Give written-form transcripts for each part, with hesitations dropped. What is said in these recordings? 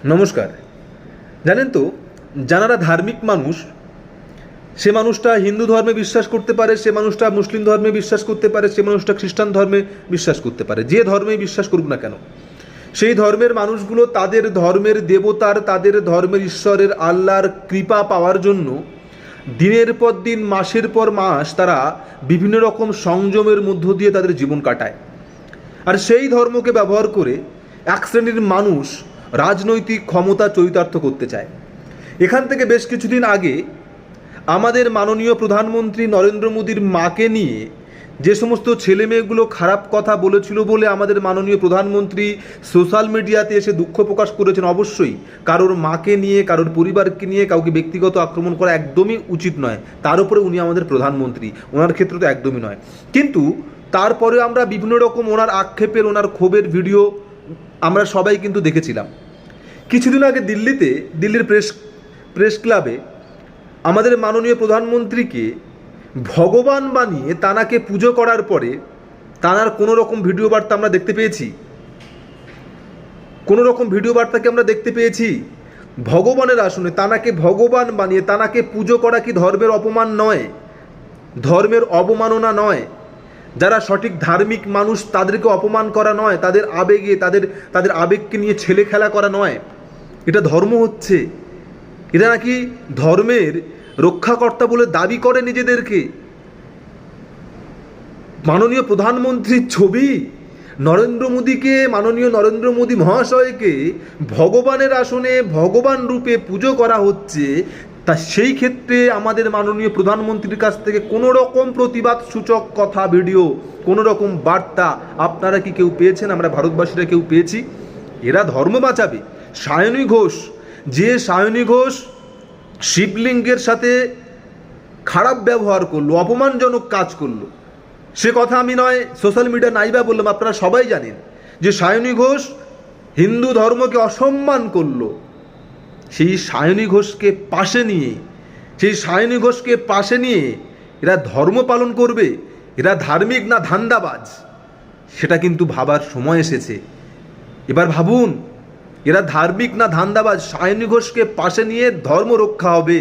নমস্কার। জানেন তো, যারা ধার্মিক মানুষ, সে মানুষটা হিন্দু ধর্মে বিশ্বাস করতে পারে, সে মানুষটা মুসলিম ধর্মে বিশ্বাস করতে পারে, সে মানুষটা খ্রিস্টান ধর্মে বিশ্বাস করতে পারে। যে ধর্মে বিশ্বাস করুক না কেন, সেই ধর্মের মানুষগুলো তাদের ধর্মের দেবতার, তাদের ধর্মের ঈশ্বরের, আল্লাহর কৃপা পাওয়ার জন্য দিনের পর দিন, মাসের পর মাস তারা বিভিন্ন রকম সংযমের মধ্য দিয়ে তাদের জীবন কাটায়। আর সেই ধর্মকে ব্যবহার করে এক শ্রেণীর মানুষ রাজনৈতিক ক্ষমতা চরিতার্থ করতে চায়। এখান থেকে বেশ কিছুদিন আগে আমাদের মাননীয় প্রধানমন্ত্রী নরেন্দ্র মোদীর মাকে নিয়ে যে সমস্ত ছেলেমেয়েগুলো খারাপ কথা বলেছিল বলে আমাদের মাননীয় প্রধানমন্ত্রী সোশ্যাল মিডিয়াতে এসে দুঃখ প্রকাশ করেছেন। অবশ্যই কারোর মাকে নিয়ে, কারোর পরিবারকে নিয়ে কাউকে ব্যক্তিগত আক্রমণ করা একদমই উচিত নয়। তার উপরে উনি আমাদের প্রধানমন্ত্রী, ওনার ক্ষেত্রে তো একদমই নয়। কিন্তু তারপরে আমরা বিভিন্ন রকম ওনার আক্ষেপের, ওনার ক্ষোভের ভিডিও আমরা সবাই কিন্তু দেখেছিলাম। কিছুদিন আগে দিল্লির প্রেস ক্লাবে আমাদের মাননীয় প্রধানমন্ত্রীকে ভগবান বানিয়ে তানাকে পুজো করার পরে তানার কোনো রকম ভিডিও বার্তা আমরা দেখতে পেয়েছি? কোনো রকম ভিডিও বার্তাকে আমরা দেখতে পেয়েছি? ভগবানের আসনে তানাকে ভগবান বানিয়ে তানাকে পুজো করা কি ধর্মের অপমান নয়? ধর্মের অবমাননা নয়? যারা সঠিক ধার্মিক মানুষ তাদেরকে অপমান করা নয়? তাদের আবেগে, তাদের আবেগকে নিয়ে ছেলে খেলা করা নয়? এটা ধর্ম হচ্ছে? এরা নাকি ধর্মের রক্ষাকর্তা বলে দাবি করে নিজেদেরকে। মাননীয় প্রধানমন্ত্রীর ছবি, মাননীয় নরেন্দ্র মোদী মহাশয়কে ভগবানের আসনে ভগবান রূপে পুজো করা হচ্ছে। তা সেই ক্ষেত্রে আমাদের মাননীয় প্রধানমন্ত্রীর কাছ থেকে কোনো রকম প্রতিবাদ সূচক কথা, ভিডিও, কোনো রকম বার্তা আপনারা কি কেউ পেয়েছেন? আমরা ভারতবাসীরা কেউ পেয়েছি? এরা ধর্ম বাঁচাবে। সায়নী ঘোষ শিবলিঙ্গের সাথে খারাপ ব্যবহার করলো, অপমানজনক কাজ করলো, সে কথা আমি নয় সোশ্যাল মিডিয়া নাইবা বললাম। আপনারা সবাই জানেন যে সায়নী ঘোষ হিন্দু ধর্মকে অসম্মান করলো। সেই সায়নী ঘোষকে পাশে নিয়ে এরা ধর্ম পালন করবে? এরা ধার্মিক না ধান্দাবাজ? সেটা কিন্তু ভাবার সময় এসেছে। এবার ভাবুন, এরা ধার্মিক না ধান্দাবাজ? সায়নী ঘোষকে পাশে নিয়ে ধর্ম রক্ষা হবে?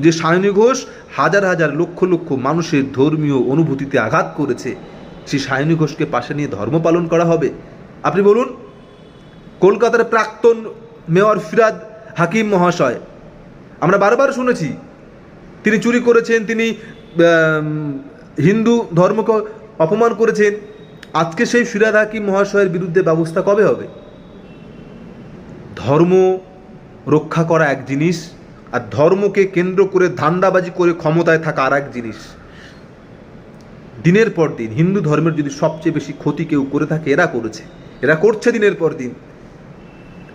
যে সায়নী ঘোষ হাজার হাজার লক্ষ লক্ষ মানুষের ধর্মীয় অনুভূতিতে আঘাত করেছে, সেই সায়নী ঘোষকে পাশে নিয়ে ধর্ম পালন করা হবে? আপনি বলুন। কলকাতার প্রাক্তন মেয়র ফিরহাদ হাকিম মহাশয়, আমরা বারবার শুনেছি তিনি চুরি করেছেন, তিনি হিন্দু ধর্মকে অপমান করেছেন। আজকে সেই ফিরহাদ হাকিম মহাশয়ের বিরুদ্ধে ব্যবস্থা কবে হবে? ধর্ম রক্ষা করা এক জিনিস, আর ধর্মকে কেন্দ্র করে ধান্দাবাজি করে ক্ষমতায় থাকা আর এক জিনিস। দিনের পর দিন হিন্দু ধর্মের যদি সবচেয়ে বেশি ক্ষতি কেউ করে থাকে, এরা করছে দিনের পর দিন।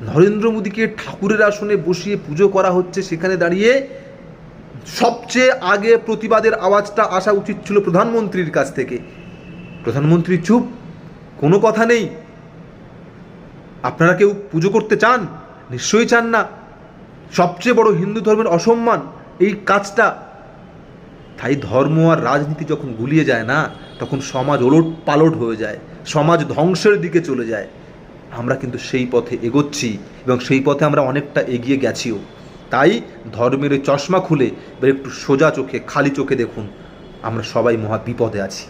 নরেন্দ্র মোদীকে ঠাকুরের আসনে বসিয়ে পুজো করা হচ্ছে, সেখানে দাঁড়িয়ে সবচেয়ে আগে প্রতিবাদের আওয়াজটা আসা উচিত ছিল প্রধানমন্ত্রীর কাছ থেকে। প্রধানমন্ত্রী চুপ, কোনো কথা নেই। আপনারা কেউ পুজো করতে চান? নিশ্চয়ই চান না। সবচেয়ে বড় হিন্দু ধর্মের অসম্মান এই কাজটা। তাই ধর্ম আর রাজনীতি যখন গুলিয়ে যায় না, তখন সমাজ ওলট পালট হয়ে যায়, সমাজ ধ্বংসের দিকে চলে যায়। আমরা কিন্তু সেই পথে এগোচ্ছি এবং সেই পথে আমরা অনেকটা এগিয়ে গেছিও। তাই ধর্মের চশমা খুলে এবার একটু সোজা চোখে, খালি চোখে দেখুন, আমরা সবাই মহা বিপদে আছি।